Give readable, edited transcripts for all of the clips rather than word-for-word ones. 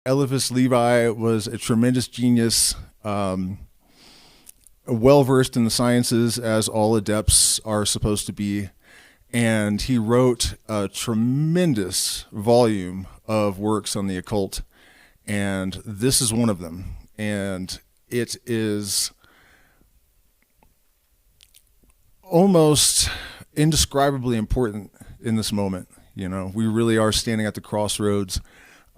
Eliphas Levi was a tremendous genius, well-versed in the sciences, as all adepts are supposed to be. And he wrote a tremendous volume of works on the occult. And this is one of them. And it is almost indescribably important in this moment. You know, we really are standing at the crossroads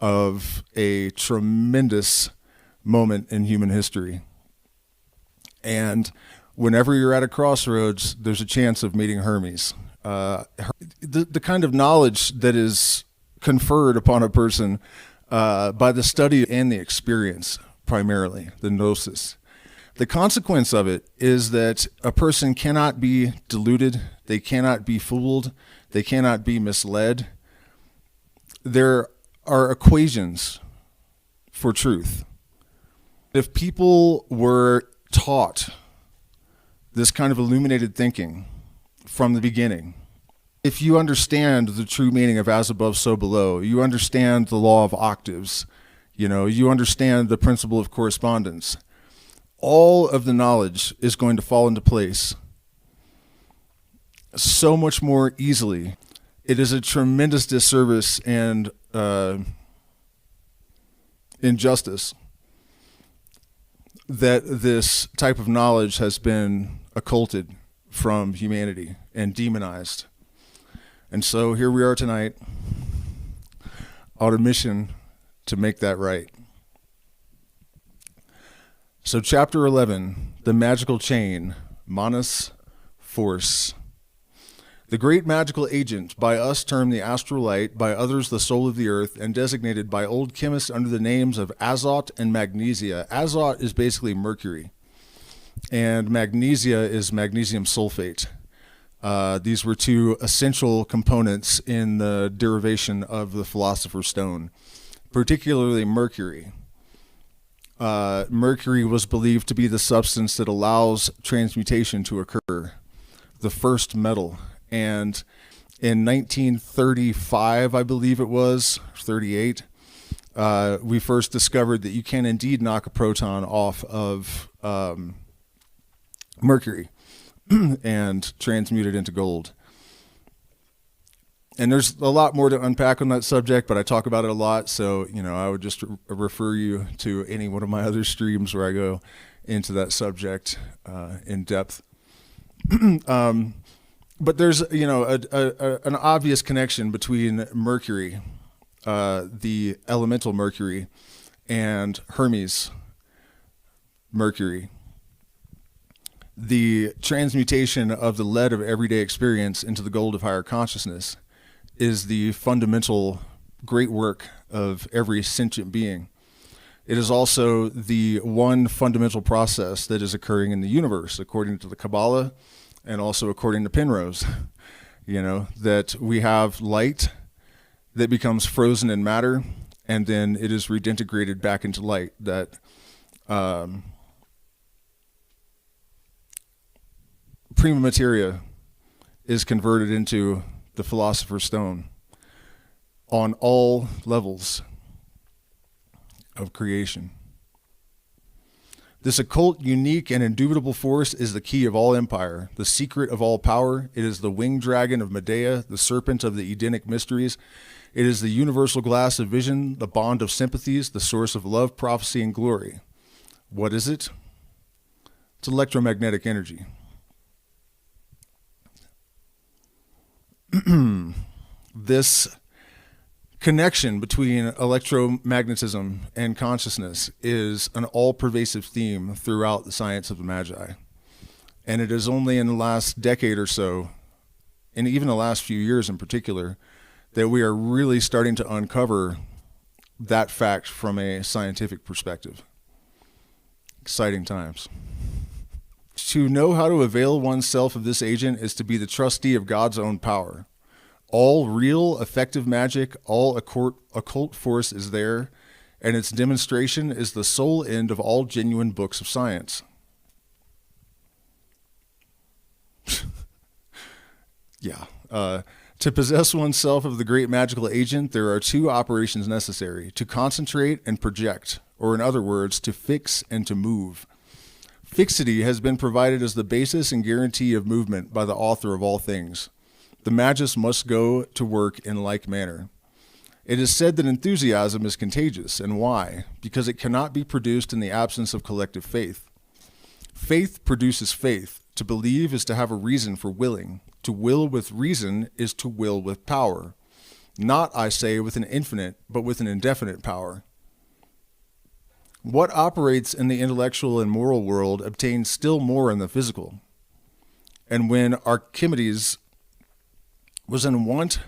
of a tremendous moment in human history. And whenever you're at a crossroads, there's a chance of meeting Hermes. The kind of knowledge that is conferred upon a person by the study and the experience, primarily, the gnosis. The consequence of it is that a person cannot be deluded, they cannot be fooled, they cannot be misled. There are equations for truth. If people were taught this kind of illuminated thinking from the beginning, if you understand the true meaning of as above, so below, you understand the law of octaves, you understand the principle of correspondence, all of the knowledge is going to fall into place so much more easily. It is a tremendous disservice and injustice that this type of knowledge has been occulted from humanity and demonized. And so here we are tonight on a mission to make that right. So chapter 11, the magical chain, Manas, force. The great magical agent, by us termed the astral light, by others the soul of the earth, and designated by old chemists under the names of azot and magnesia. Azot is basically mercury, and magnesia is magnesium sulfate. These were two essential components in the derivation of the Philosopher's Stone, particularly mercury. Mercury was believed to be the substance that allows transmutation to occur, the first metal. And in 1935, I believe it was, 38, we first discovered that you can indeed knock a proton off of mercury and transmute it into gold. And there's a lot more to unpack on that subject, but I talk about it a lot. So, I would just refer you to any one of my other streams where I go into that subject in depth. But there's, an obvious connection between Mercury, the elemental Mercury, and Hermes, Mercury. The transmutation of the lead of everyday experience into the gold of higher consciousness is the fundamental great work of every sentient being. It is also the one fundamental process that is occurring in the universe, according to the Kabbalah, and also according to Penrose, that we have light that becomes frozen in matter, and then it is redintegrated back into light. That prima materia is converted into the Philosopher's Stone on all levels of creation. This occult, unique, and indubitable force is the key of all empire, the secret of all power. It is the winged dragon of Medea, the serpent of the Edenic mysteries. It is the universal glass of vision, the bond of sympathies, the source of love, prophecy, and glory. What is it? It's electromagnetic energy. This connection between electromagnetism and consciousness is an all-pervasive theme throughout the science of the Magi. And it is only in the last decade or so, and even the last few years in particular, that we are really starting to uncover that fact from a scientific perspective. Exciting times. To know how to avail oneself of this agent is to be the trustee of God's own power. All real, effective magic, all occult force is there, and its demonstration is the sole end of all genuine books of science. Yeah. To possess oneself of the great magical agent, there are two operations necessary: to concentrate and project, or in other words, to fix and to move. Fixity has been provided as the basis and guarantee of movement by the author of all things. The magist must go to work in like manner. It is said that enthusiasm is contagious, and why? Because it cannot be produced in the absence of collective faith. Faith produces faith. To believe is to have a reason for willing. To will with reason is to will with power. Not, I say, with an infinite, but with an indefinite power. What operates in the intellectual and moral world obtains still more in the physical. And when Archimedes was in want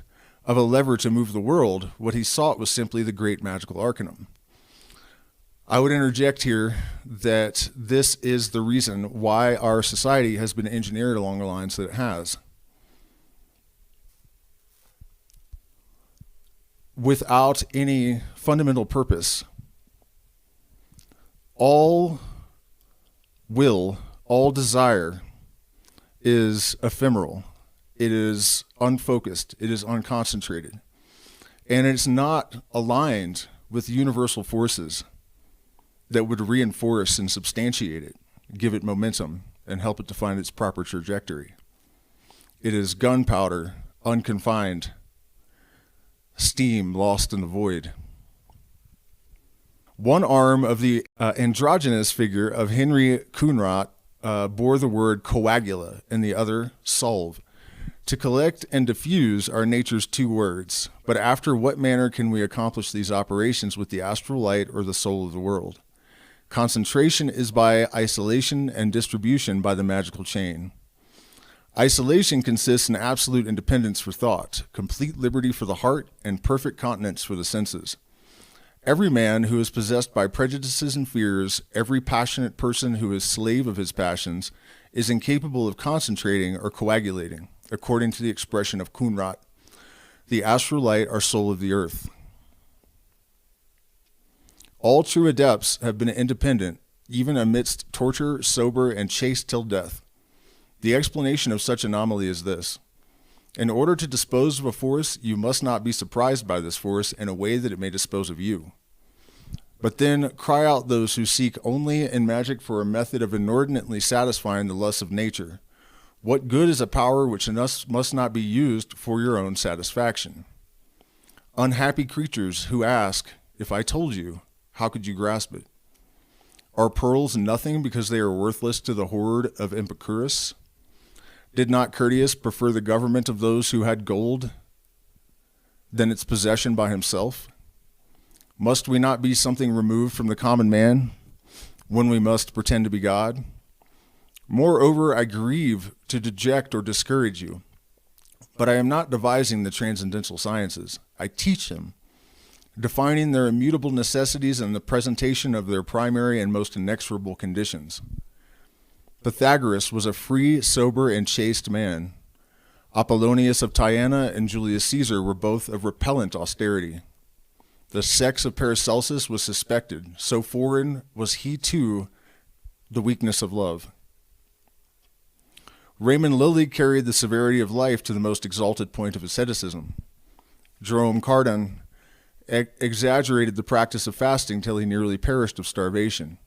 of a lever to move the world, what he sought was simply the great magical arcanum. I would interject here that this is the reason why our society has been engineered along the lines that it has. Without any fundamental purpose, all will, all desire is ephemeral. It is unfocused. It is unconcentrated. And it's not aligned with universal forces that would reinforce and substantiate it, give it momentum, and help it to find its proper trajectory. It is gunpowder, unconfined, steam lost in the void. One arm of the androgynous figure of Henry Coonrod bore the word coagula, and the other solve. To collect and diffuse are nature's two words, but after what manner can we accomplish these operations with the astral light or the soul of the world? Concentration is by isolation and distribution by the magical chain. Isolation consists in absolute independence for thought, complete liberty for the heart, and perfect continence for the senses. Every man who is possessed by prejudices and fears, every passionate person who is slave of his passions, is incapable of concentrating or coagulating, according to the expression of Coonrod, the astral light or soul of the earth. All true adepts have been independent, even amidst torture, sober, and chaste till death. The explanation of such anomaly is this: in order to dispose of a force, you must not be surprised by this force in a way that it may dispose of you. But then cry out those who seek only in magic for a method of inordinately satisfying the lusts of nature. What good is a power which must not be used for your own satisfaction? Unhappy creatures who ask, if I told you, how could you grasp it? Are pearls nothing because they are worthless to the hoard of Epicurus? Did not Curtius prefer the government of those who had gold than its possession by himself? Must we not be something removed from the common man when we must pretend to be God? Moreover, I grieve to deject or discourage you, but I am not devising the transcendental sciences. I teach them, defining their immutable necessities and the presentation of their primary and most inexorable conditions. Pythagoras was a free, sober, and chaste man. Apollonius of Tyana and Julius Caesar were both of repellent austerity. The sex of Paracelsus was suspected, so foreign was he to the weakness of love. Raymond Lilly carried the severity of life to the most exalted point of asceticism. Jerome Cardan exaggerated the practice of fasting till he nearly perished of starvation.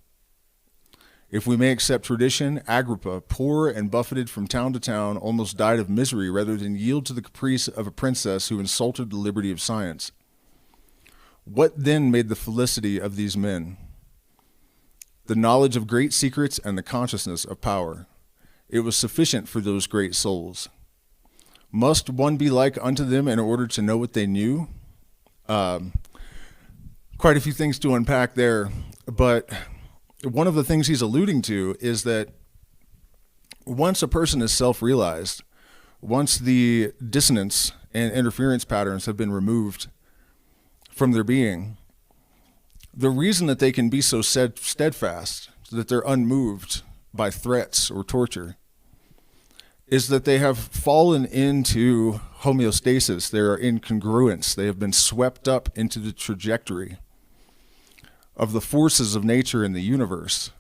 If we may accept tradition, Agrippa, poor and buffeted from town to town, almost died of misery rather than yield to the caprice of a princess who insulted the liberty of science. What then made the felicity of these men? The knowledge of great secrets and the consciousness of power. It was sufficient for those great souls. Must one be like unto them in order to know what they knew? Quite a few things to unpack there, but one of the things he's alluding to is that once a person is self-realized, once the dissonance and interference patterns have been removed from their being, the reason that they can be so steadfast, that they're unmoved by threats or torture, is that they have fallen into homeostasis. They are in congruence. They have been swept up into the trajectory of the forces of nature in the universe.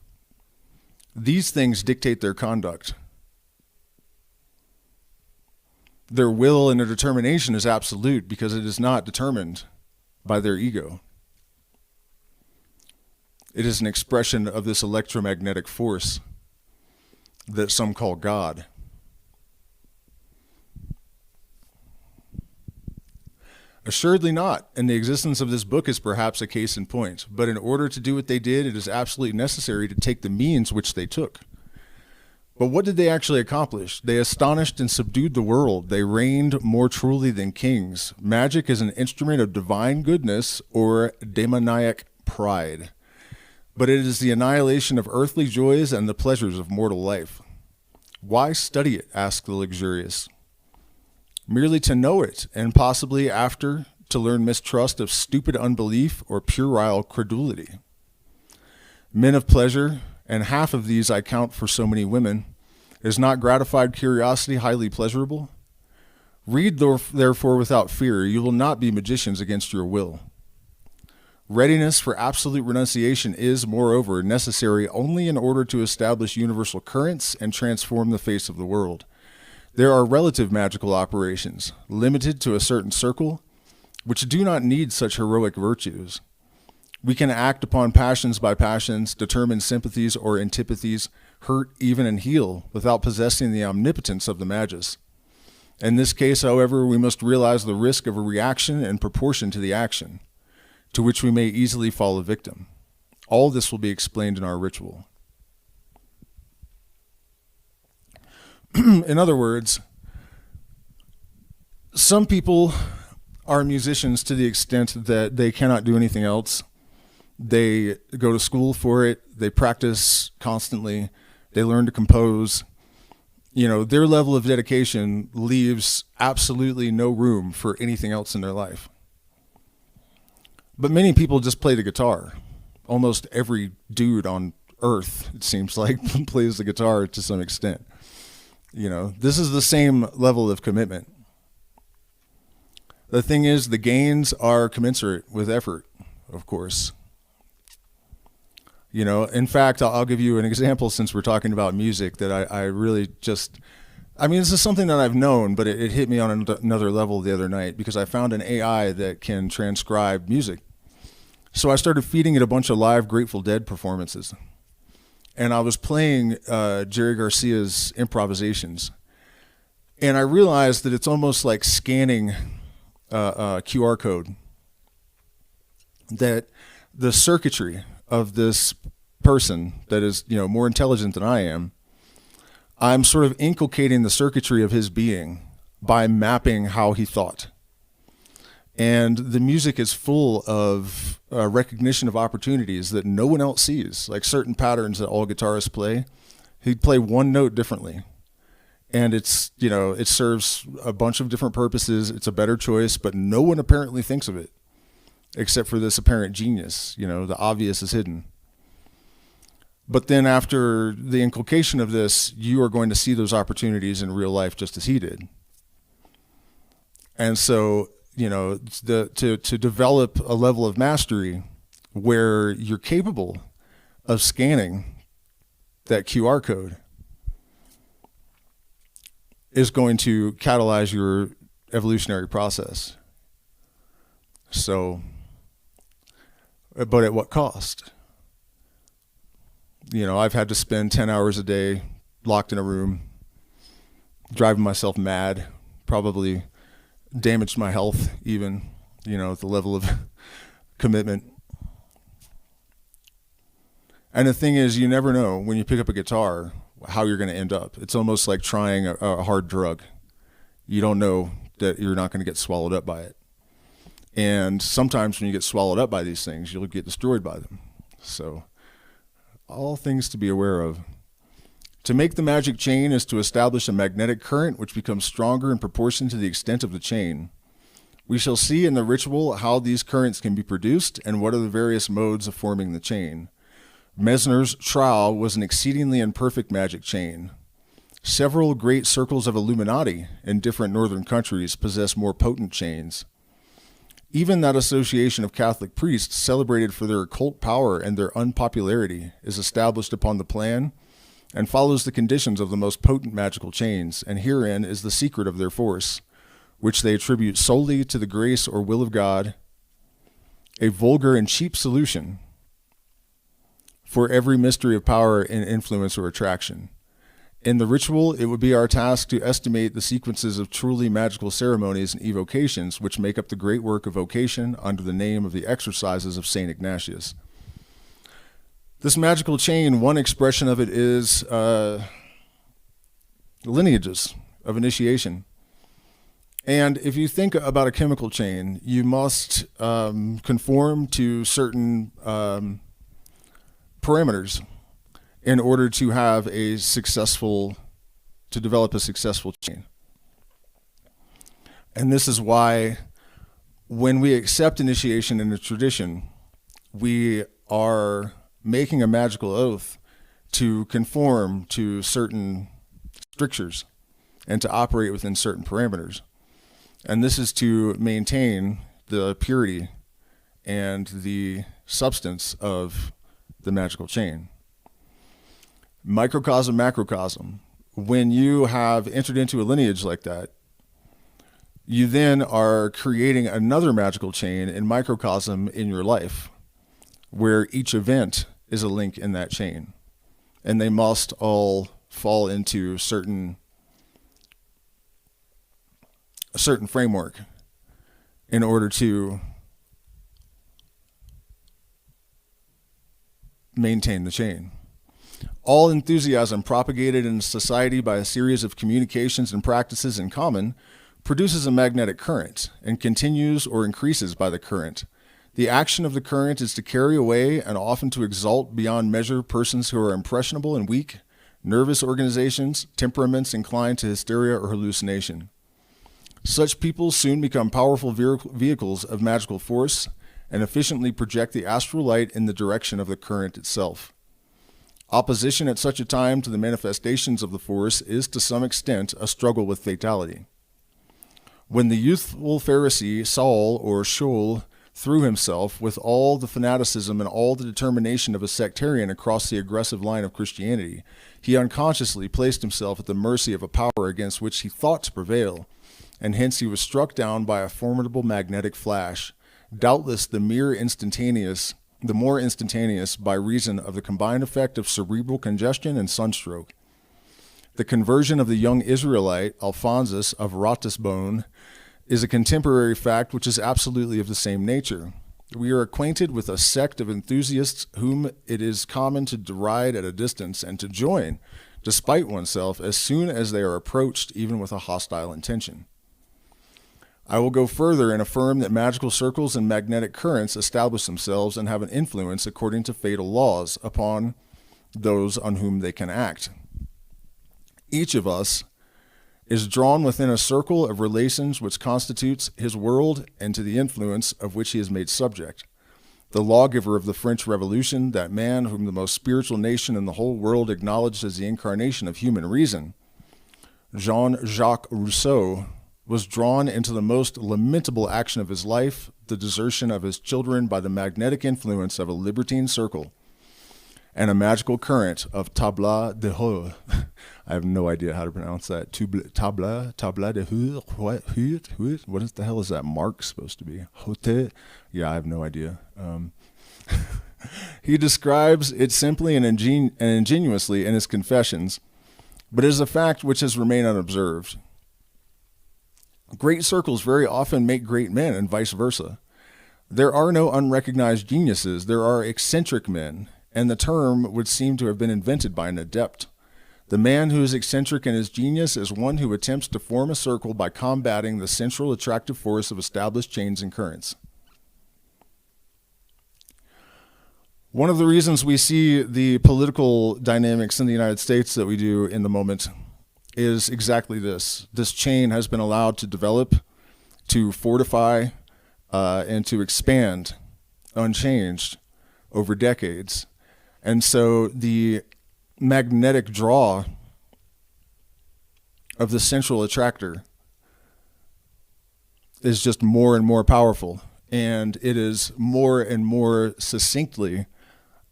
These things dictate their conduct. Their will and their determination is absolute because it is not determined by their ego. It is an expression of this electromagnetic force that some call God. Assuredly not, and the existence of this book is perhaps a case in point. But in order to do what they did, it is absolutely necessary to take the means which they took. But what did they actually accomplish? They astonished and subdued the world. They reigned more truly than kings. Magic is an instrument of divine goodness or demoniac pride. But it is the annihilation of earthly joys and the pleasures of mortal life. Why study it, ask the luxurious? Merely to know it, and possibly after to learn mistrust of stupid unbelief or puerile credulity. Men of pleasure, and half of these I count for so many women, is not gratified curiosity highly pleasurable? Read therefore without fear, you will not be magicians against your will. Readiness for absolute renunciation is, moreover, necessary only in order to establish universal currents and transform the face of the world. There are relative magical operations, limited to a certain circle, which do not need such heroic virtues. We can act upon passions by passions, determine sympathies or antipathies, hurt even and heal, without possessing the omnipotence of the magus. In this case, however, we must realize the risk of a reaction in proportion to the action, to which we may easily fall a victim. All this will be explained in our ritual. In other words, some people are musicians to the extent that they cannot do anything else. They go to school for it. They practice constantly. They learn to compose. You know, their level of dedication leaves absolutely no room for anything else in their life. But many people just play the guitar. Almost every dude on earth, it seems like, plays the guitar to some extent. You know, this is the same level of commitment. The thing is, the gains are commensurate with effort, of course. You know, in fact, I'll give you an example since we're talking about music that I really just, I mean, this is something that I've known, but it hit me on another level the other night because I found an AI that can transcribe music. So I started feeding it a bunch of live Grateful Dead performances. And I was playing Jerry Garcia's improvisations. And I realized that it's almost like scanning a QR code. That the circuitry of this person that is, you know, more intelligent than I am, I'm sort of inculcating the circuitry of his being by mapping how he thought. And the music is full of recognition of opportunities that no one else sees, like certain patterns that all guitarists play. He'd play one note differently. And it's, you know, it serves a bunch of different purposes. It's a better choice, but no one apparently thinks of it, except for this apparent genius. You know, the obvious is hidden. But then after the inculcation of this, you are going to see those opportunities in real life just as he did. And so, you know, to develop a level of mastery where you're capable of scanning that QR code is going to catalyze your evolutionary process. So, but at what cost? You know, I've had to spend 10 hours a day locked in a room, driving myself mad, probably damaged my health even, you know, at the level of commitment. And the thing is, you never know when you pick up a guitar how you're going to end up. It's almost like trying a hard drug. You don't know that you're not going to get swallowed up by it. And sometimes when you get swallowed up by these things, you'll get destroyed by them. So, all things to be aware of. To make the magic chain is to establish a magnetic current which becomes stronger in proportion to the extent of the chain. We shall see in the ritual how these currents can be produced and what are the various modes of forming the chain. Mesner's trowel was an exceedingly imperfect magic chain. Several great circles of Illuminati in different northern countries possess more potent chains. Even that association of Catholic priests celebrated for their occult power and their unpopularity is established upon the plan and follows the conditions of the most potent magical chains, and herein is the secret of their force, which they attribute solely to the grace or will of God, a vulgar and cheap solution for every mystery of power and influence or attraction. In the ritual, it would be our task to estimate the sequences of truly magical ceremonies and evocations which make up the great work of vocation under the name of the exercises of St. Ignatius. This magical chain, one expression of it is lineages of initiation. And if you think about a chemical chain, you must conform to certain parameters in order to have to develop a successful chain. And this is why when we accept initiation in a tradition, we are making a magical oath to conform to certain strictures and to operate within certain parameters. And this is to maintain the purity and the substance of the magical chain. Microcosm, macrocosm. When you have entered into a lineage like that, you then are creating another magical chain in microcosm in your life, where each event is a link in that chain. And they must all fall into a certain framework in order to maintain the chain. All enthusiasm propagated in society by a series of communications and practices in common produces a magnetic current and continues or increases by the current. The action of the current is to carry away and often to exalt beyond measure persons who are impressionable and weak, nervous organizations, temperaments inclined to hysteria or hallucination. Such people soon become powerful vehicles of magical force and efficiently project the astral light in the direction of the current itself. Opposition at such a time to the manifestations of the force is to some extent a struggle with fatality. When the youthful Pharisee Saul or Shaul threw himself with all the fanaticism and all the determination of a sectarian across the aggressive line of Christianity, he unconsciously placed himself at the mercy of a power against which he thought to prevail, and hence he was struck down by a formidable magnetic flash, doubtless the more instantaneous by reason of the combined effect of cerebral congestion and sunstroke. The conversion of the young Israelite, Alphonsus of Ratisbonne, is a contemporary fact which is absolutely of the same nature. We are acquainted with a sect of enthusiasts whom it is common to deride at a distance and to join, despite oneself, as soon as they are approached, even with a hostile intention. I will go further and affirm that magical circles and magnetic currents establish themselves and have an influence according to fatal laws upon those on whom they can act. Each of us is drawn within a circle of relations which constitutes his world and to the influence of which he is made subject. The lawgiver of the French Revolution, that man whom the most spiritual nation in the whole world acknowledged as the incarnation of human reason, Jean-Jacques Rousseau, was drawn into the most lamentable action of his life, the desertion of his children by the magnetic influence of a libertine circle and a magical current of tabla de heur. I have no idea how to pronounce that. Tabla de heur. What the hell is that mark supposed to be? Hote? Yeah, I have no idea. He describes it simply and ingenuously in his confessions, but it is a fact which has remained unobserved. Great circles very often make great men, and vice versa. There are no unrecognized geniuses, there are eccentric men, and the term would seem to have been invented by an adept. The man who is eccentric in his genius is one who attempts to form a circle by combating the central attractive force of established chains and currents. One of the reasons we see the political dynamics in the United States that we do in the moment is exactly this. This chain has been allowed to develop, to fortify, and to expand unchanged over decades. And so the magnetic draw of the central attractor is just more and more powerful, and it is more and more succinctly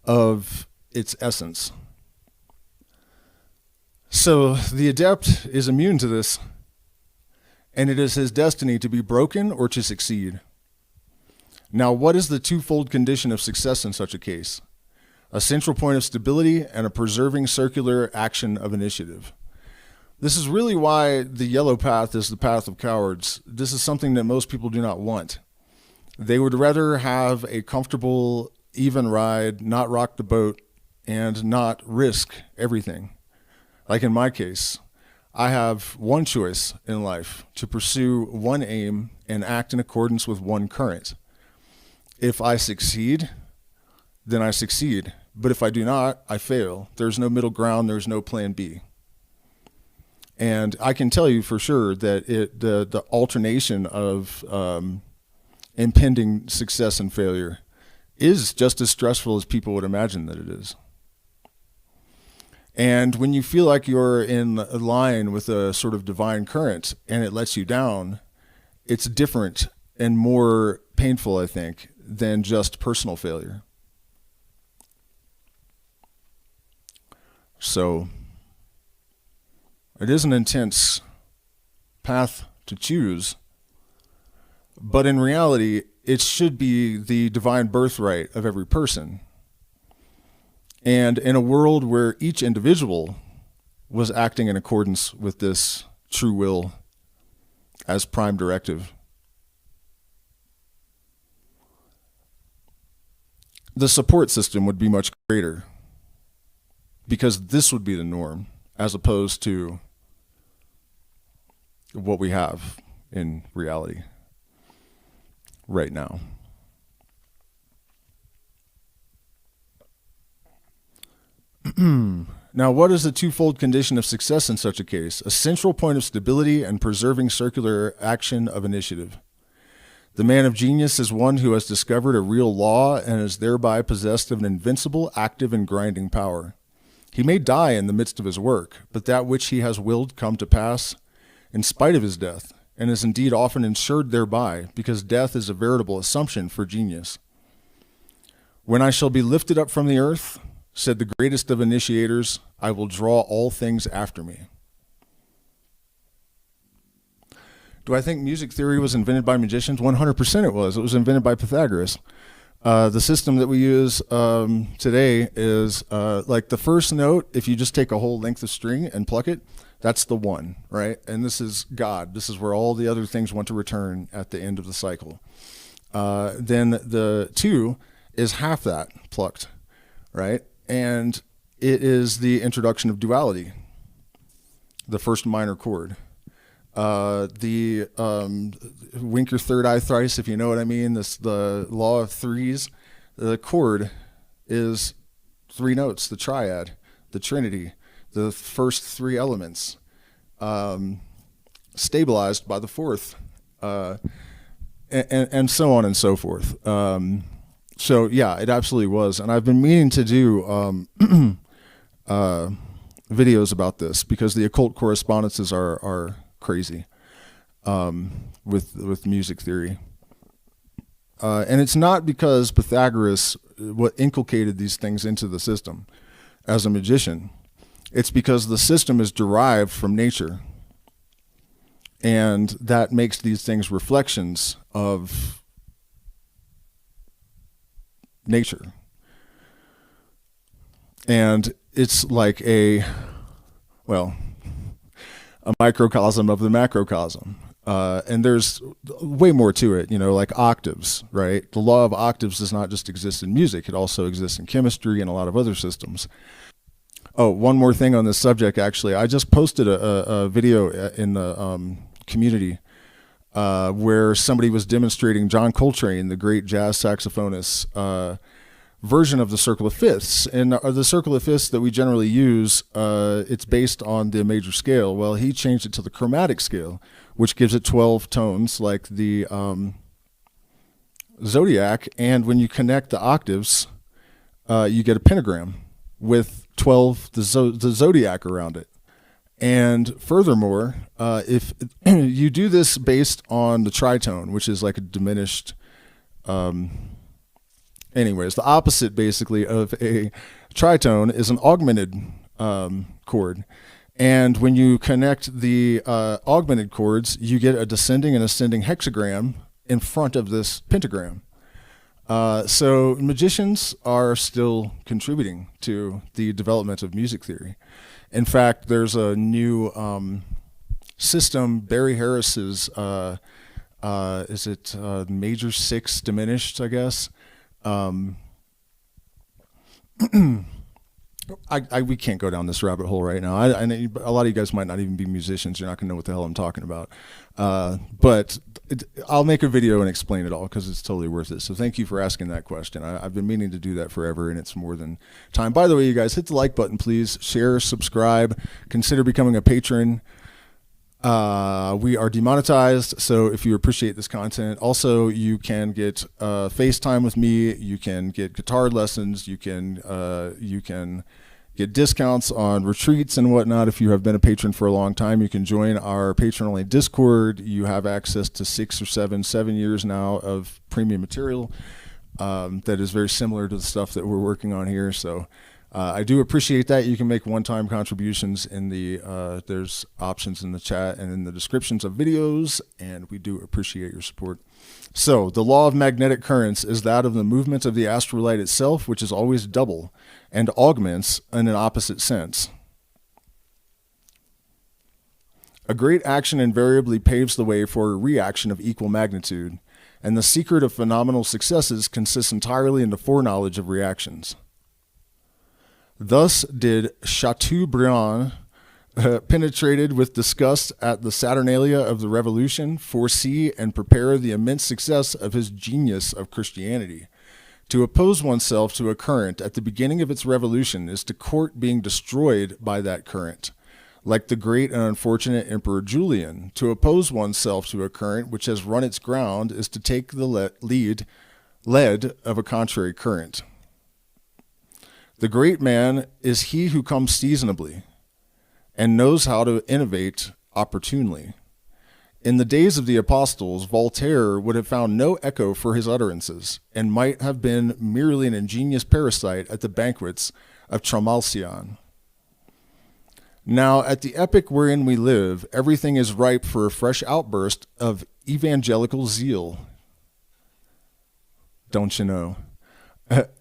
of its essence. So the adept is immune to this, and it is his destiny to be broken or to succeed. Now, what is the twofold condition of success in such a case? A central point of stability and a preserving circular action of initiative. This is really why the yellow path is the path of cowards. This is something that most people do not want. They would rather have a comfortable, even ride, not rock the boat, and not risk everything. Like in my case, I have one choice in life: to pursue one aim and act in accordance with one current. If I succeed, then I succeed. But if I do not, I fail. There's no middle ground. There's no plan B. And I can tell you for sure that the alternation of impending success and failure is just as stressful as people would imagine that it is. And when you feel like you're in line with a sort of divine current and it lets you down, it's different and more painful, I think, than just personal failure. So it is an intense path to choose, but in reality, it should be the divine birthright of every person. And in a world where each individual was acting in accordance with this true will as prime directive, the support system would be much greater, because this would be the norm as opposed to what we have in reality right now. Now, what is the twofold condition of success in such a case? A central point of stability and preserving circular action of initiative. The man of genius is one who has discovered a real law and is thereby possessed of an invincible, active, and grinding power. He may die in the midst of his work, but that which he has willed come to pass in spite of his death, and is indeed often ensured thereby, because death is a veritable assumption for genius. When I shall be lifted up from the earth, said the greatest of initiators, I will draw all things after me. Do I think music theory was invented by magicians? 100% it was. It was invented by Pythagoras. The system that we use today is like the first note, if you just take a whole length of string and pluck it, that's the one, right? And this is God. This is where all the other things want to return at the end of the cycle. Then the two is half that plucked, right? And it is the introduction of duality, the first minor chord. The wink your third eye thrice, if you know what I mean. The law of threes. The chord is three notes, the triad, the trinity, the first three elements, stabilized by the fourth, and so on and so forth. So yeah, it absolutely was. And I've been meaning to do videos about this, because the occult correspondences are crazy with music theory. And it's not because Pythagoras what inculcated these things into the system as a magician. It's because the system is derived from nature. And that makes these things reflections of nature. And it's like a microcosm of the macrocosm. And there's way more to it, like octaves, right? The law of octaves does not just exist in music. It also exists in chemistry and a lot of other systems. Oh, one more thing on this subject, actually. I just posted a video in the community where somebody was demonstrating John Coltrane, the great jazz saxophonist, version of the circle of fifths. And the circle of fifths that we generally use, it's based on the major scale. Well, he changed it to the chromatic scale, which gives it 12 tones like the zodiac. And when you connect the octaves, you get a pentagram with 12, the zodiac around it. And furthermore, if you do this based on the tritone, which is like a diminished, anyways, the opposite basically of a tritone is an augmented chord. And when you connect the augmented chords, you get a descending and ascending hexagram in front of this pentagram. So magicians are still contributing to the development of music theory. In fact, there's a new system, Barry Harris's, is it major six diminished, I guess? We can't go down this rabbit hole right now. I a lot of you guys might not even be musicians. You're not going to know what the hell I'm talking about. But I'll make a video and explain it all because it's totally worth it. So thank you for asking that question. I've been meaning to do that forever, and it's more than time. By the way, you guys, hit the like button, please. Share, subscribe. Consider becoming a patron. We are demonetized, so if you appreciate this content, also you can get FaceTime with me. You can get guitar lessons. You can get discounts on retreats and whatnot. If you have been a patron for a long time, you can join our patron-only Discord. You have access to 6 or 7 years now of premium material that is very similar to the stuff that we're working on here. So I do appreciate that. You can make one-time contributions in the there's options in the chat and in the descriptions of videos, and we do appreciate your support. So the law of magnetic currents is that of the movement of the astral light itself, which is always double and augments in an opposite sense. A great action invariably paves the way for a reaction of equal magnitude, and the secret of phenomenal successes consists entirely in the foreknowledge of reactions. Thus did Chateaubriand, penetrated with disgust at the Saturnalia of the Revolution, foresee and prepare the immense success of his genius of Christianity. To oppose oneself to a current at the beginning of its revolution is to court being destroyed by that current. Like the great and unfortunate Emperor Julian, to oppose oneself to a current which has run its ground is to take the lead of a contrary current. The great man is he who comes seasonably and knows how to innovate opportunely. In the days of the apostles, Voltaire would have found no echo for his utterances and might have been merely an ingenious parasite at the banquets of Tramalcion. Now, at the epoch wherein we live, everything is ripe for a fresh outburst of evangelical zeal. Don't you know?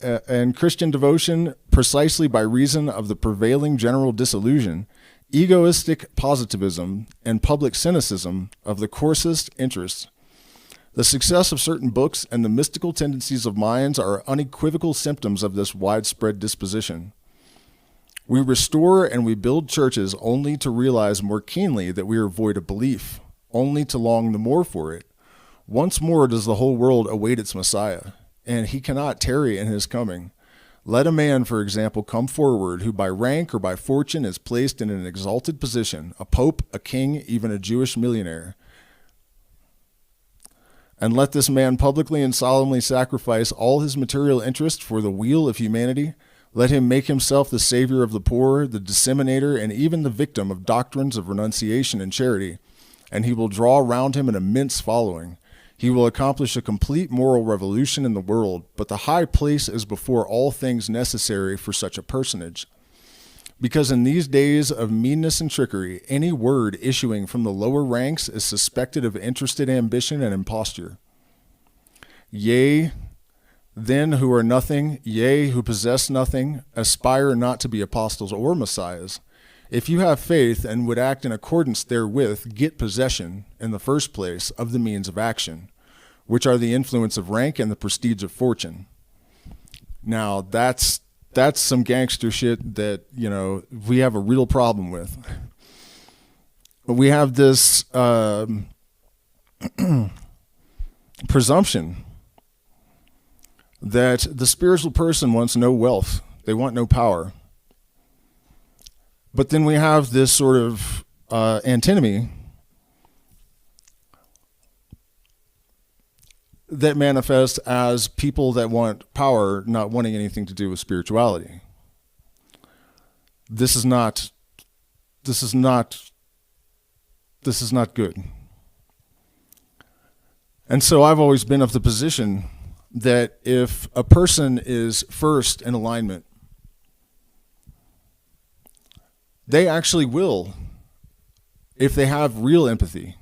And Christian devotion, precisely by reason of the prevailing general disillusion, egoistic positivism, and public cynicism of the coarsest interests. The success of certain books and the mystical tendencies of minds are unequivocal symptoms of this widespread disposition. We restore and we build churches only to realize more keenly that we are void of belief, only to long the more for it. Once more does the whole world await its Messiah, and he cannot tarry in his coming. Let a man, for example, come forward who by rank or by fortune is placed in an exalted position, a pope, a king, even a Jewish millionaire. And let this man publicly and solemnly sacrifice all his material interest for the weal of humanity. Let him make himself the savior of the poor, the disseminator, and even the victim of doctrines of renunciation and charity, and he will draw around him an immense following. He will accomplish a complete moral revolution in the world, but the high place is before all things necessary for such a personage. Because in these days of meanness and trickery, any word issuing from the lower ranks is suspected of interested ambition and imposture. Yea, then who are nothing, yea, who possess nothing, aspire not to be apostles or messiahs. If you have faith and would act in accordance therewith, get possession, in the first place, of the means of action, which are the influence of rank and the prestige of fortune. Now, that's some gangster shit that, you know, we have a real problem with. But we have this presumption that the spiritual person wants no wealth. They want no power. But then we have this sort of antinomy that manifests as people that want power not wanting anything to do with spirituality. This is not good. And so I've always been of the position that if a person is first in alignment, They actually will, if they have real empathy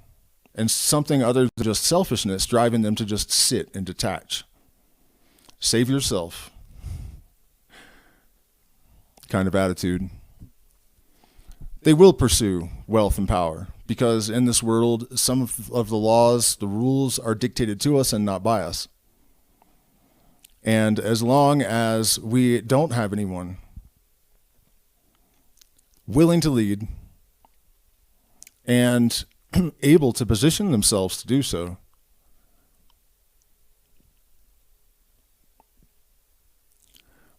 and something other than just selfishness driving them to just sit and detach. Save yourself kind of attitude. They will pursue wealth and power because in this world, some of the laws, the rules are dictated to us and not by us. And as long as we don't have anyone willing to lead and able to position themselves to do so,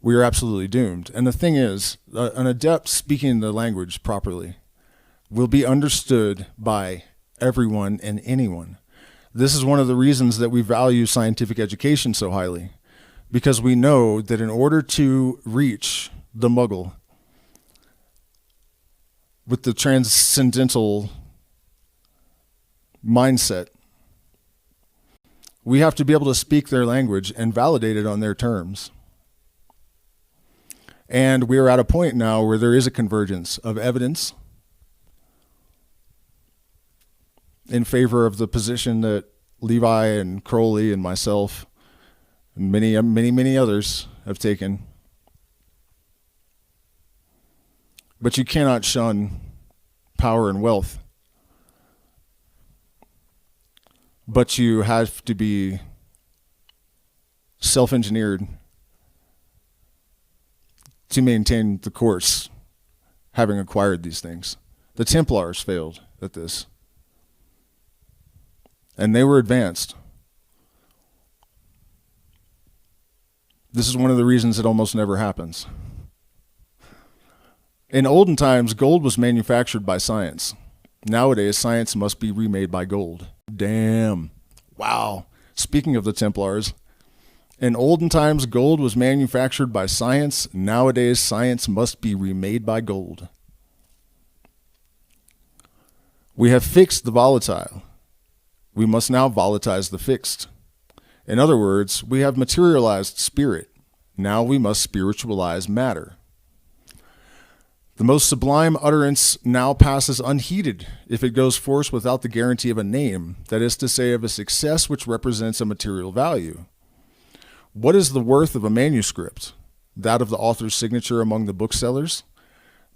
we are absolutely doomed. And the thing is, an adept speaking the language properly will be understood by everyone and anyone. This is one of the reasons that we value scientific education so highly, because we know that in order to reach the Muggle with the transcendental mindset, we have to be able to speak their language and validate it on their terms. And we are at a point now where there is a convergence of evidence in favor of the position that Levi and Crowley and myself and many others have taken. But you cannot shun power and wealth. But you have to be self-engineered to maintain the course, having acquired these things. The Templars failed at this. And they were advanced. This is one of the reasons it almost never happens. In olden times, gold was manufactured by science. Nowadays, science must be remade by gold. Damn. Wow. Speaking of the Templars, in olden times, gold was manufactured by science. Nowadays, science must be remade by gold. We have fixed the volatile. We must now volatilize the fixed. In other words, we have materialized spirit. Now we must spiritualize matter. The most sublime utterance now passes unheeded if it goes forth without the guarantee of a name, that is to say, of a success which represents a material value. What is the worth of a manuscript? That of the author's signature among the booksellers?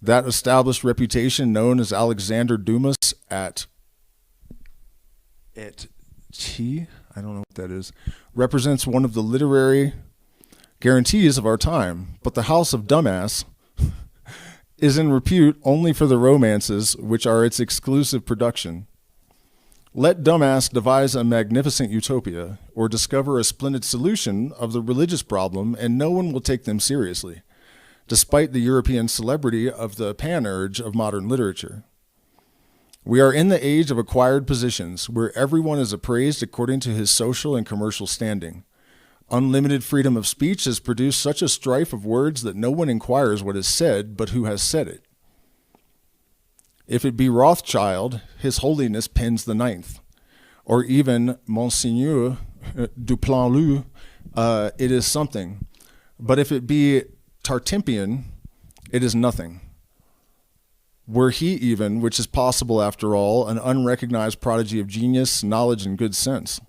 That established reputation known as Alexander Dumas at T? I don't know what that is. Represents one of the literary guarantees of our time. But the House of Dumbass is in repute only for the romances which are its exclusive production. Let Dumbass devise a magnificent utopia or discover a splendid solution of the religious problem, and no one will take them seriously, despite the European celebrity of the panurge of modern literature. We are in the age of acquired positions, where everyone is appraised according to his social and commercial standing. Unlimited freedom of speech has produced such a strife of words that no one inquires what is said, but who has said it. If it be Rothschild, His Holiness pens the 9th, or even Monseigneur Duplanlou, it is something. But if it be Tartempion, it is nothing. Were he even, which is possible after all, an unrecognized prodigy of genius, knowledge, and good sense.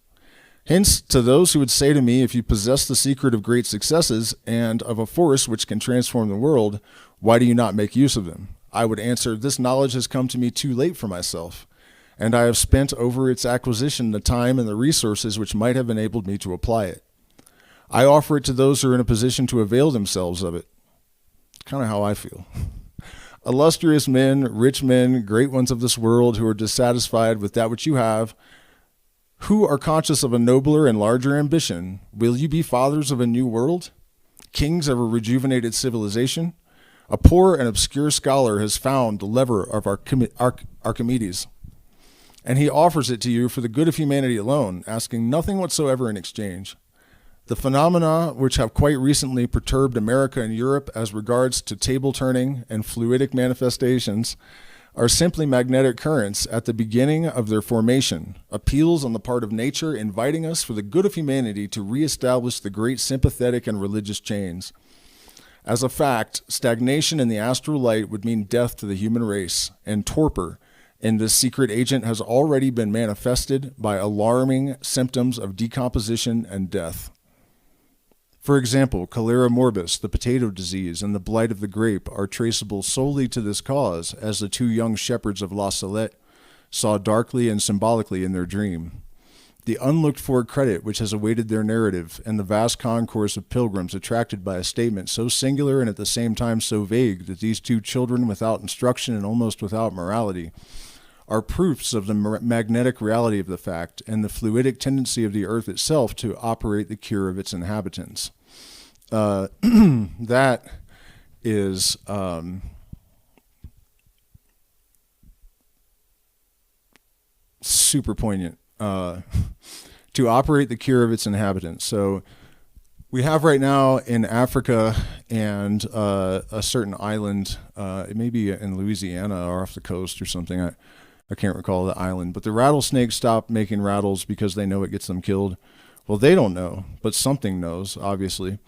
Hence, to those who would say to me, if you possess the secret of great successes and of a force which can transform the world, why do you not make use of them? I would answer, this knowledge has come to me too late for myself, and I have spent over its acquisition the time and the resources which might have enabled me to apply it. I offer it to those who are in a position to avail themselves of it. Kind of how I feel. Illustrious men, rich men, great ones of this world who are dissatisfied with that which you have, who are conscious of a nobler and larger ambition, will you be fathers of a new world? Kings of a rejuvenated civilization? A poor and obscure scholar has found the lever of Archimedes, and he offers it to you for the good of humanity alone, asking nothing whatsoever in exchange. The phenomena which have quite recently perturbed America and Europe as regards to table turning and fluidic manifestations are simply magnetic currents at the beginning of their formation, appeals on the part of nature inviting us for the good of humanity to reestablish the great sympathetic and religious chains. As a fact, stagnation in the astral light would mean death to the human race, and torpor in this secret agent has already been manifested by alarming symptoms of decomposition and death. For example, cholera morbus, the potato disease, and the blight of the grape are traceable solely to this cause, as the two young shepherds of La Salette saw darkly and symbolically in their dream. The unlooked-for credit which has awaited their narrative, and the vast concourse of pilgrims attracted by a statement so singular and at the same time so vague that these two children without instruction and almost without morality are proofs of the magnetic reality of the fact and the fluidic tendency of the earth itself to operate the cure of its inhabitants. That is super poignant. To operate the cure of its inhabitants. So we have right now in Africa and a certain island, it may be in Louisiana or off the coast or something. I can't recall the island, but the rattlesnakes stop making rattles because they know it gets them killed. Well, they don't know, but something knows, obviously.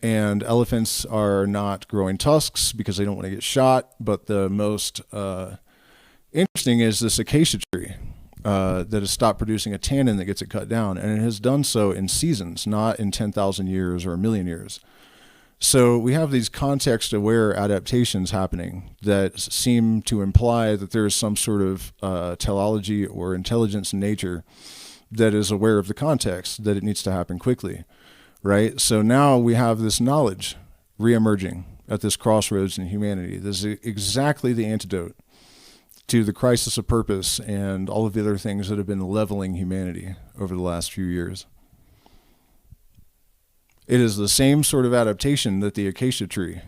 And elephants are not growing tusks because they don't want to get shot. But the most interesting is this acacia tree that has stopped producing a tannin that gets it cut down. And it has done so in seasons, not in 10,000 years or a million years. So we have these context-aware adaptations happening that seem to imply that there is some sort of teleology or intelligence in nature that is aware of the context, that it needs to happen quickly, right? So now we have this knowledge reemerging at this crossroads in humanity. This is exactly the antidote to the crisis of purpose and all of the other things that have been leveling humanity over the last few years. It is the same sort of adaptation that the acacia tree,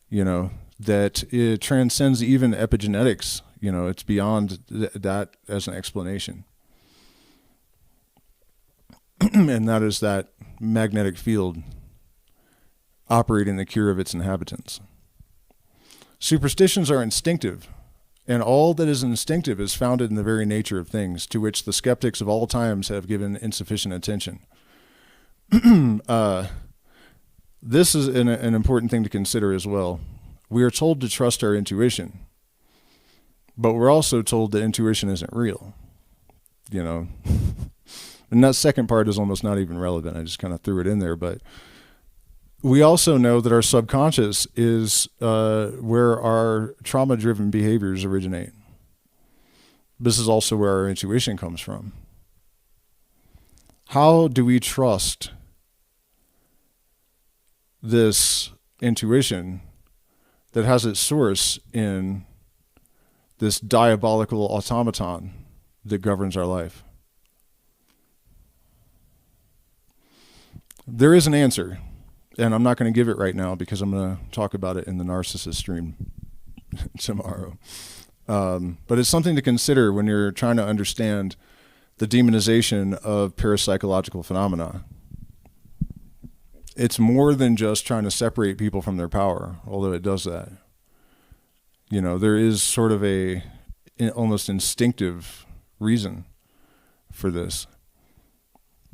that it transcends even epigenetics. It's beyond that as an explanation. And that is that magnetic field operating the cure of its inhabitants. Superstitions are instinctive, and all that is instinctive is founded in the very nature of things, to which the skeptics of all times have given insufficient attention. This is an important thing to consider as well. We are told to trust our intuition, but we're also told that intuition isn't real, And that second part is almost not even relevant. I just kind of threw it in there, but we also know that our subconscious is where our trauma-driven behaviors originate. This is also where our intuition comes from. How do we trust this intuition that has its source in this diabolical automaton that governs our life? There is an answer, and I'm not going to give it right now because I'm going to talk about it in the narcissist stream tomorrow. But it's something to consider when you're trying to understand the demonization of parapsychological phenomena. It's more than just trying to separate people from their power, although it does that. There is sort of a almost instinctive reason for this.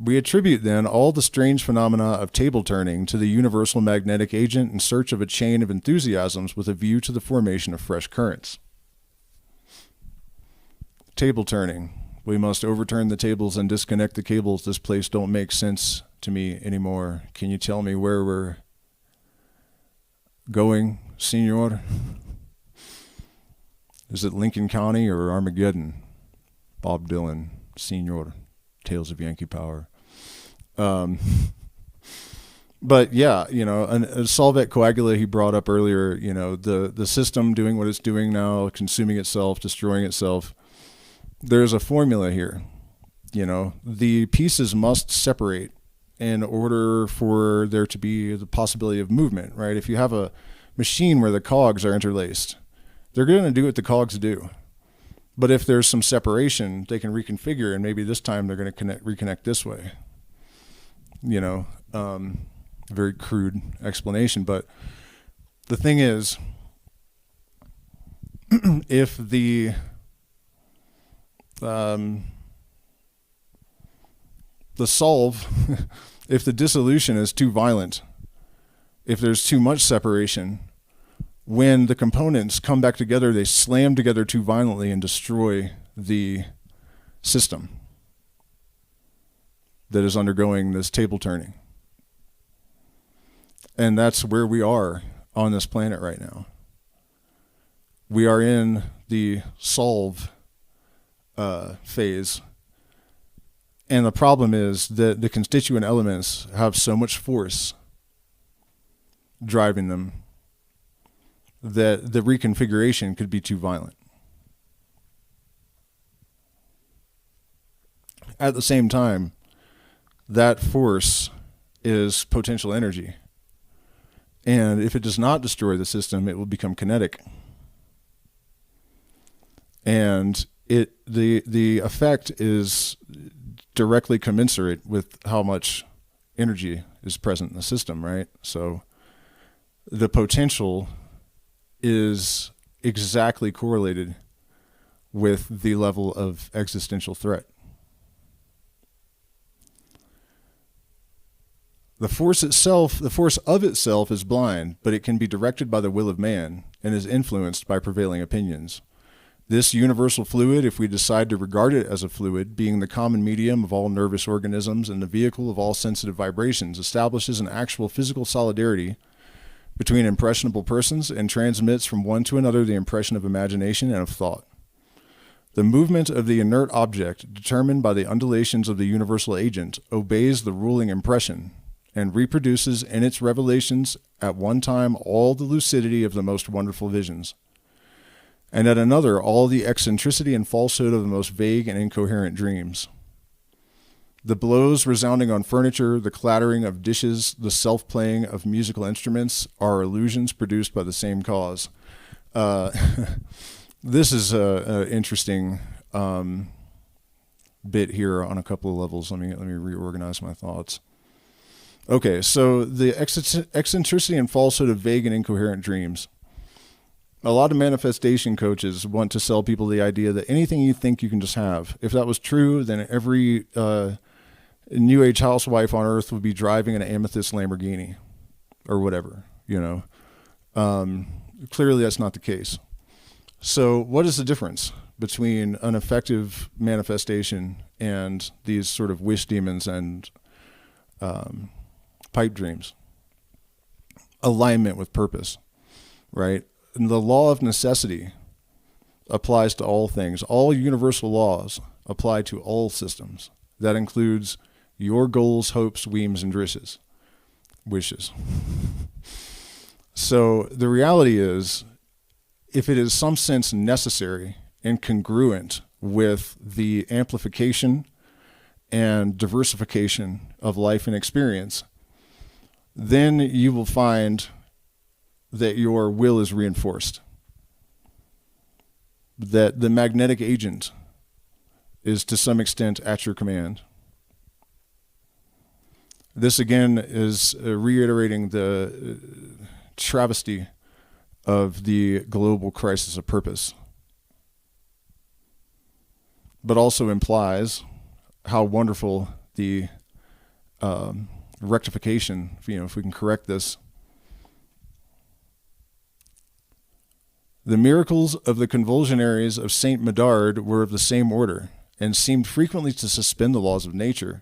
We attribute then all the strange phenomena of table turning to the universal magnetic agent in search of a chain of enthusiasms with a view to the formation of fresh currents. Table turning. We must overturn the tables and disconnect the cables. This place don't make sense to me anymore. Can you tell me where we're going, senor? Is it Lincoln County or Armageddon? Bob Dylan, senor. Tales of Yankee Power. But yeah, a solvent coagula he brought up earlier, the system doing what it's doing now, consuming itself, destroying itself. There's a formula here. The pieces must separate in order for there to be the possibility of movement, right? If you have a machine where the cogs are interlaced, they're going to do what the cogs do. But if there's some separation, they can reconfigure, and maybe this time they're going to reconnect this way. Very crude explanation. But the thing is, if the solve, if the dissolution is too violent, if there's too much separation, when the components come back together, they slam together too violently and destroy the system that is undergoing this table turning. And that's where we are on this planet right now. We are in the solve phase. And the problem is that the constituent elements have so much force driving them that the reconfiguration could be too violent. At the same time, that force is potential energy. And if it does not destroy the system, it will become kinetic. And the effect is directly commensurate with how much energy is present in the system, right? So the potential is exactly correlated with the level of existential threat. The force of itself is blind, but it can be directed by the will of man and is influenced by prevailing opinions. This universal fluid, if we decide to regard it as a fluid, being the common medium of all nervous organisms and the vehicle of all sensitive vibrations, establishes an actual physical solidarity between impressionable persons and transmits from one to another the impression of imagination and of thought. The movement of the inert object, determined by the undulations of the universal agent, obeys the ruling impression and reproduces in its revelations at one time all the lucidity of the most wonderful visions, and at another all the eccentricity and falsehood of the most vague and incoherent dreams. The blows resounding on furniture, the clattering of dishes, the self-playing of musical instruments are illusions produced by the same cause. This is an interesting bit here on a couple of levels. Let me reorganize my thoughts. Okay, so the eccentricity and falsehood of vague and incoherent dreams. A lot of manifestation coaches want to sell people the idea that anything you think you can just have. If that was true, then every New Age housewife on earth would be driving an amethyst Lamborghini or whatever, you know. Clearly that's not the case. So what is the difference between an effective manifestation and these sort of wish demons and pipe dreams? Alignment with purpose, right? And the law of necessity applies to all things. All universal laws apply to all systems. That includes your goals, hopes, weems, and wishes. So the reality is, if it is some sense necessary and congruent with the amplification and diversification of life and experience, then you will find that your will is reinforced, that the magnetic agent is to some extent at your command. This again is reiterating the travesty of the global crisis of purpose, but also implies how wonderful the rectification, if we can correct this. The miracles of the convulsionaries of Saint Medard were of the same order, and seemed frequently to suspend the laws of nature.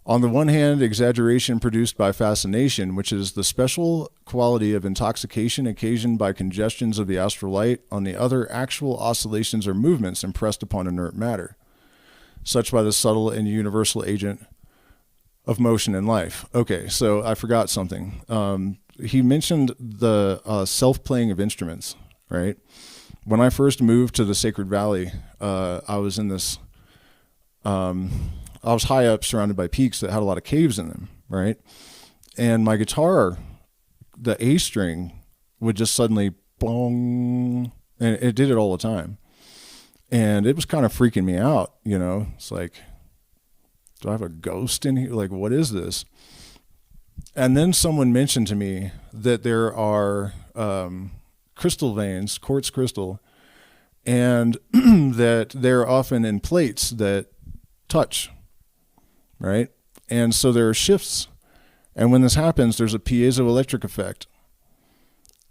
On the one hand, exaggeration produced by fascination, which is the special quality of intoxication occasioned by congestions of the astral light. On the other, actual oscillations or movements impressed upon inert matter, such by the subtle and universal agent of motion in life. Okay, so I forgot something. He mentioned the self-playing of instruments, right? When I first moved to the Sacred Valley, I was in this... I was high up, surrounded by peaks that had a lot of caves in them, right? And my guitar, the A string, would just suddenly bong, and it did it all the time. And it was kind of freaking me out, It's like, do I have a ghost in here? Like, what is this? And then someone mentioned to me that there are crystal veins, quartz crystal, and that they're often in plates that touch, right? And so there are shifts And when this happens, there's a piezoelectric effect.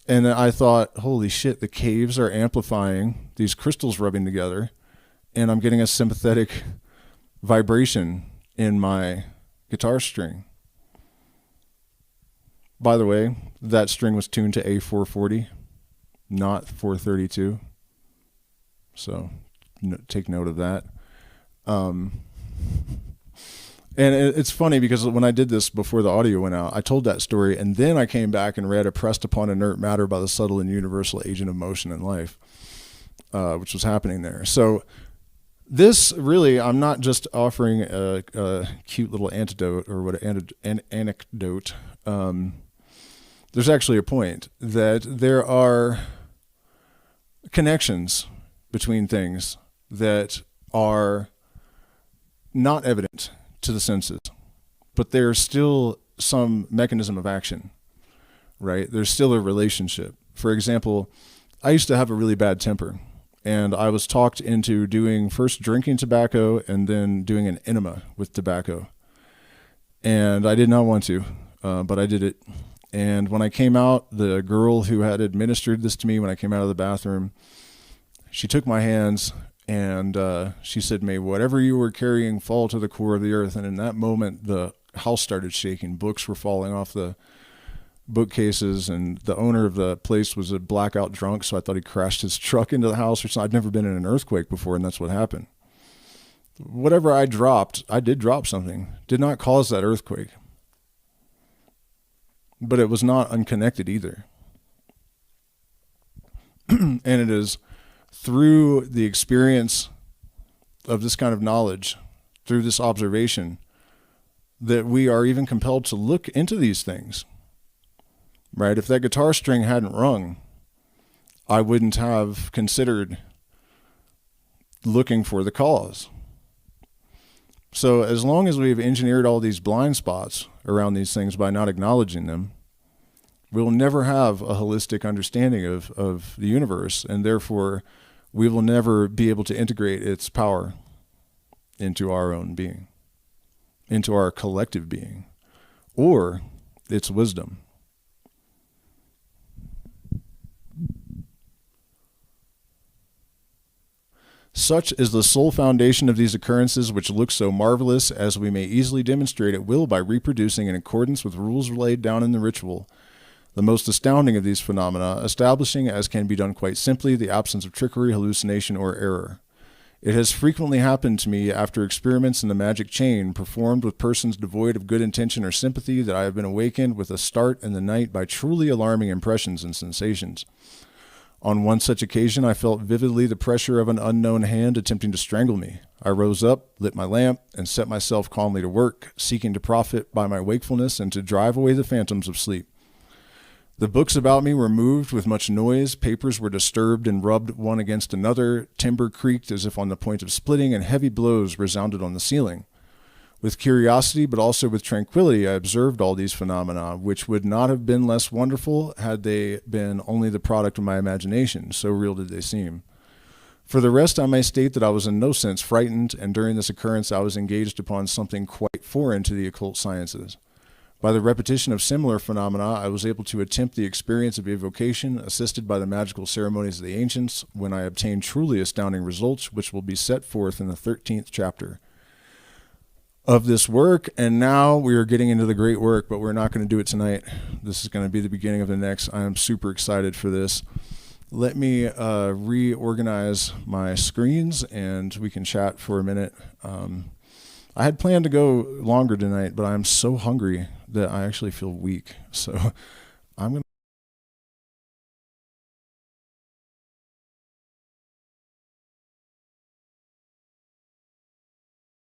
And I thought, holy shit, the caves are amplifying these crystals rubbing together, and I'm getting a sympathetic vibration in my guitar string. By the way, that string was tuned to A440, not 432. So take note of that. And it's funny because when I did this before the audio went out, I told that story, and then I came back and read Oppressed Upon Inert Matter by the Subtle and Universal Agent of Motion in Life, which was happening there. So this really, I'm not just offering a cute little antidote or what an anecdote. There's actually a point that there are connections between things that are not evident to the senses, but there's still some mechanism of action, right? There's still a relationship. For example, I used to have a really bad temper, and I was talked into doing first drinking tobacco and then doing an enema with tobacco. And I did not want to, but I did it. And when I came out, the girl who had administered this to me when I came out of the bathroom, she took my hands and she said, "May whatever you were carrying fall to the core of the earth." And in that moment, the house started shaking. Books were falling off the bookcases, and the owner of the place was a blackout drunk, so I thought he crashed his truck into the house or something. I'd never been in an earthquake before, and that's what happened. Whatever I dropped, I did drop something. Did not cause that earthquake. But it was not unconnected either. And it is through the experience of this kind of knowledge, through this observation, that we are even compelled to look into these things, right? If that guitar string hadn't rung, I wouldn't have considered looking for the cause. So as long as we've engineered all these blind spots around these things by not acknowledging them, we'll never have a holistic understanding of the universe, and therefore we will never be able to integrate its power into our own being, into our collective being, or its wisdom. Such is the sole foundation of these occurrences, which look so marvelous, as we may easily demonstrate at will by reproducing in accordance with rules laid down in the ritual. The most astounding of these phenomena, establishing, as can be done quite simply, the absence of trickery, hallucination, or error. It has frequently happened to me after experiments in the magic chain, performed with persons devoid of good intention or sympathy, that I have been awakened with a start in the night by truly alarming impressions and sensations. On one such occasion, I felt vividly the pressure of an unknown hand attempting to strangle me. I rose up, lit my lamp, and set myself calmly to work, seeking to profit by my wakefulness and to drive away the phantoms of sleep. The books about me were moved with much noise, papers were disturbed and rubbed one against another, timber creaked as if on the point of splitting, and heavy blows resounded on the ceiling. With curiosity, but also with tranquility, I observed all these phenomena, which would not have been less wonderful had they been only the product of my imagination, so real did they seem. For the rest, I may state that I was in no sense frightened, and during this occurrence I was engaged upon something quite foreign to the occult sciences. By the repetition of similar phenomena, I was able to attempt the experience of evocation, assisted by the magical ceremonies of the ancients, when I obtained truly astounding results, which will be set forth in the 13th chapter of this work. And now we are getting into the great work, but we're not going to do it tonight. This is going to be the beginning of the next. I am super excited for this. Let me reorganize my screens, and we can chat for a minute. I had planned to go longer tonight, but I'm so hungry that I actually feel weak. So